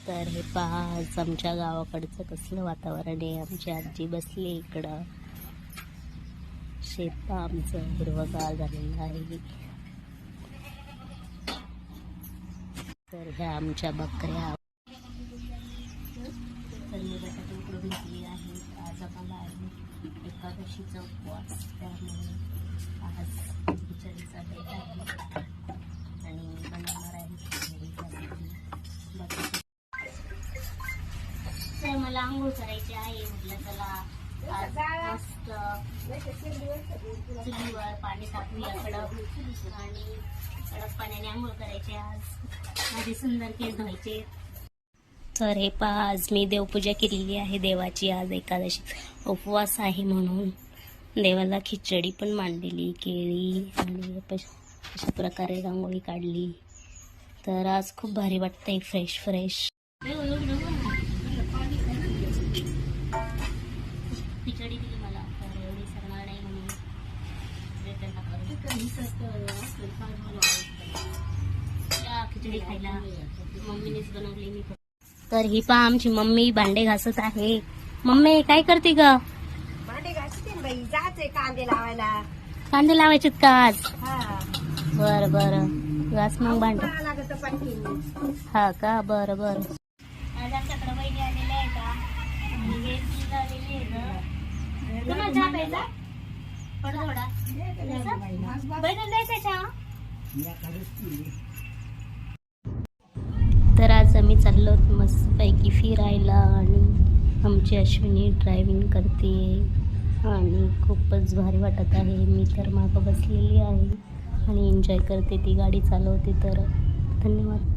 तर हे पहा आज आमच्या गावाकडचं कसलं वातावरण आहे. आमची आजी बसली इकडं. शेत पहा आमचं हिरवंगार झालेलं आहे. तर ह्या आमच्या बकऱ्या. तर मी बटाटे उकडून घेतली आहेत. आज आम्हाला आहे एकादशीचा उपवास, त्यामुळे आज खिचडीचा बेत आहे आणि बनवणार आहे खिचडी. तर मला आंघोळ करायची आहे. म्हटलं चला आज मस्त चुलीवर पाणी टाकूया कडक, आणि कडक पाण्याने आंघोळ करायचे. आज माझे सुंदर केस धुवायचे. तर हे पहा आज मी देवपूजा केलेली आहे देवाची. आज एकादशी उपवास आहे म्हणून देवाला खिचडी पण मांडलेली, केळी आणि अशा प्रकारे रांगोळी काढली. तर आज खूप भारी वाटतंय, फ्रेश फ्रेश. खिचडी दिली मला, तर एवढी सरणार नाही म्हणून खिचडी खायला मम्मीनेच बनवली मी. तर ही पहा आमची मम्मी भांडे घासत आहे. मम्मी काय करते ग? भांडे घासते बाई, जाते कांदे लावायला. कांदे लावायचे का आज? हा, बर बर, घास मग भांडे. लागत पाठी. हा का, बर बर. आज आमच्याकडे वहिनी आलेले आहे का, आणि हे ती लावलेली आहे ग. तुम्हाला चहा प्यायचा? थोडा थोडा बहिणीला द्यायचा चहा. तर आज आम्ही चाललो मस्तपैकी फिरायला, आणि आमची अश्विनी ड्रायव्हिंग करते आणि खूपच भारी वाटत आहे. मी तर मागं बसलेली आहे आणि एन्जॉय करते, ती गाडी चालवते. तर धन्यवाद.